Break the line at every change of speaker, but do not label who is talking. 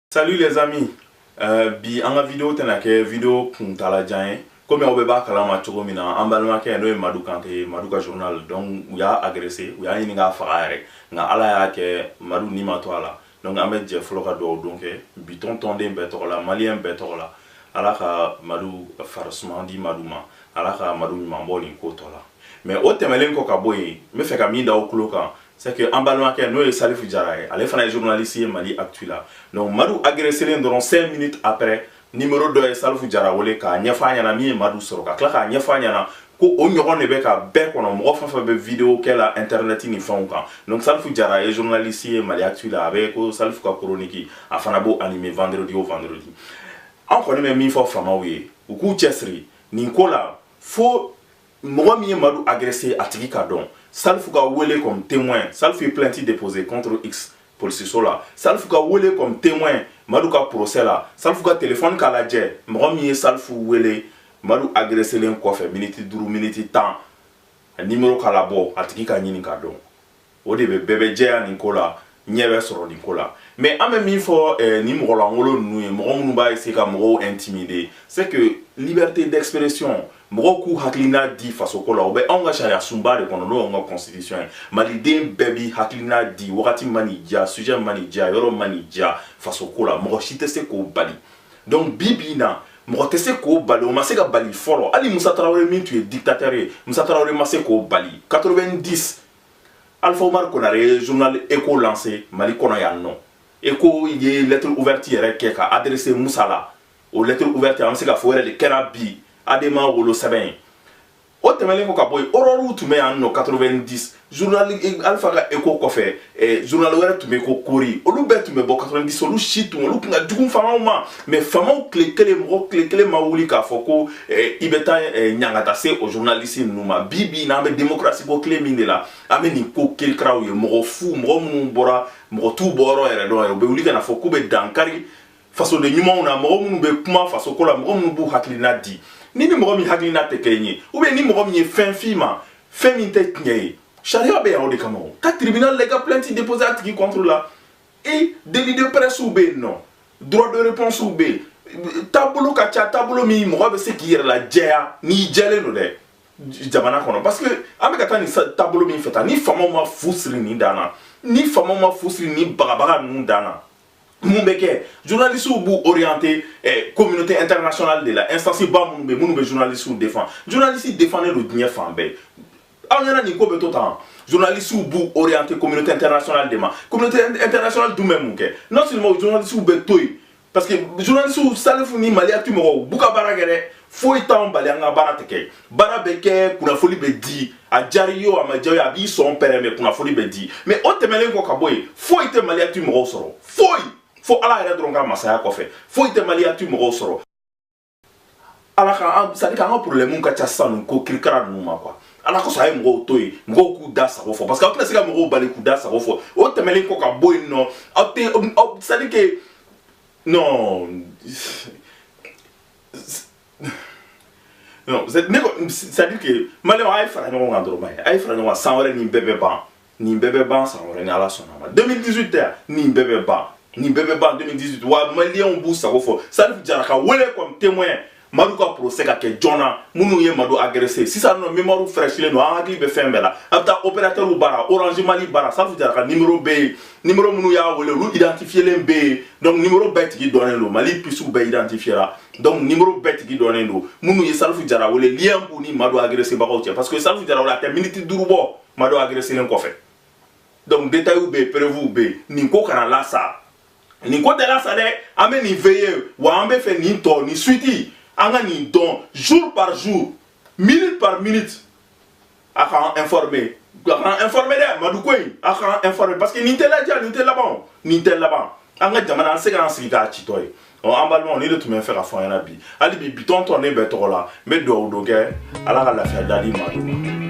Salut les amis, bi anga vidéo tenake vidéo kuntala jaye comme on beba kalama chogo mina ambalma ke no Madou Kanté Madou ka journal donc ou ya agressé ou ya yinga faare nga ala ya ke Madou ni matwala donc amé je floka do donc bi tonde beto la malien beto la ala ka Madou farsement di Madouma ala ka Madou mamboli ko tola mais o temelen ko ka boy me fe ka mi da o kloka c'est que Ambalma Ken no Salif Diarra ale fana journaliste Mali Actu là donc Madou agressé dans 5 minutes après numéro 2 Salif Diarra wole ka nyafa nyana mi Madou soroka kla ka nyafa nyana ko o nyogon ne be ka be kono mo fa be vidéo kela internet ni fon kan donc Salif Diarra est journaliste Mali Actu là avec ko Salif ka chronique afana bo animé vendredi au vendredi en connaît même mi fo fama oui ou ku chesri ni kola fo moi mi Madou agressé atiki ka don Salif ka wele comme témoin Salif est plainte déposé contre X policier là Salif ka wele comme témoin Madou ka procès là Salif ka téléphone ka la dje moi mi Salif wele Madou agressé len ko fait minute 12 minute temps numéro ka la bo atiki ka nyini ka don o de be bébé dje Nicolas nyebe soro Nicolas mais en même fois ni mo la ngolo nu mo mu ba essayer ka mo intimider c'est que liberté d'expression Moroku haklina di faso kola obe onga sharia sumba de kono no onga constitution maliden baby haklina di wakati manija sujet manija yoro manija faso kola moro shitese ko bali donc bibina moro tese ko bali o maseka bali folo ali Moussa Traoré min tu es dictateur Moussa Traoré maseka ko bali 90 Alpha Omar Konaré journal Echo lancé Mali kono ya non Echo y lettre ouverte yere keka adressé Moussa la o lettre ouverte maseka foire le kerabi Adema wolo seben o temele ko ka boy ororu tume an no 90 journal Alpha ka Echo ko fe journal wera tume ko kori olu betu me bo 90 olu shitu olu kunga dugum fama ma mais fama o klekele ma wuli ka foko ibeta nyangata se o journaliste numa bibi na be démocratie ko kle minde la ameni ko kelkraw ye mo fu mo mun bora mo tu boro ere do be wuli kana foko be dankari façon de nyuma na mo mun be kuma façon ko la mo mun bu haklina di ni mo mi haglina te kenyi ou bien ni mo mi fin fima fin te kenyi charia be en de kamo ka tribunal légal plainte déposé qui contre là et délit de presse ou be non droit de réponse ou be tableau ka cha tableau mi mo be se ki la jea ni jele no de jamana kono parce que ameka ni tableau mi feta ni famo ma fusri ni dana ni famo ma fusri ni bagabaga nu dana Moubeke, journaliste ou orienté communauté internationale de la instance Moubé journaliste ou défend. Journaliste défendait le dernier fambe. Aounyana Niko Betotan. Journaliste ou orienté communauté internationale de ma. Communauté internationale du même mouke. Non seulement journaliste ou betoy. Parce que journaliste ou Salifuni Malia Tumoro, Bouka Baragere, faut étant Balianga Barateke. Barabeke, kuna foli bedi. A Jario, a Madjayo, a bi son père, mais kuna foli bedi. Mais au temele ko kaboy, faut étant Malia Tumoro soro. Faut ala yɛrɛ dɔrɔn ka masaya kɔfɛ foyi tɛ Maliya tu mɔgɔw sɔrɔ ala ka ça dit ka an ka problème ka ca sisan ko kirikara ninnu ma quoi ala kosɔn a ye mɔgɔw to yen mɔgɔw k'u da sago fɔ parce que aw tɛna se ka mɔgɔw bali k'u da sago fɔ o tɛmɛlen kɔ ka bɔ yen nɔ aw tɛ ça dit que non non ça dit que Maliyɛnw a ye fara ɲɔgɔn kan dɔrɔn a ye fara ɲɔgɔn kan san wɛrɛ nin bɛɛ bɛ ban san wɛrɛ ni ala sɔnna ma 2018 tɛ nin bɛɛ bɛ ban ni bébé ban 2018 wa Malien bu sago fo Salif Diarra ka wele comme témoin Madou ka procès ka ke jona munu ye Madou agressé si ça no mémoire fraîche le no angli be fembela abta opérateur ou bara Orange Mali bara Salif Diarra ka numéro munu ya wele lu identifier len be donc numéro bet qui donne lo Mali puisse be identifier là donc numéro bet qui donne lo munu ye Salif Diarra wele lien bu ni Madou agressé ba ko parce que Salif Diarra la te minute durubo Madou agressé len ko fait donc détail ou be prévu ou be ni ko kana la ça ni ko de la sade ame ni veiller wa ambe fait ni to ni suiti anga ni don jour par jour minute par minute aka informer de Madou koy aka informer parce que ni tel là-bas anga jamana se ga ansika chitoy o ambalmo ni de tout me faire afon yana bi ali bi biton tourner be to la me do ke ala ka la fa dadi Madou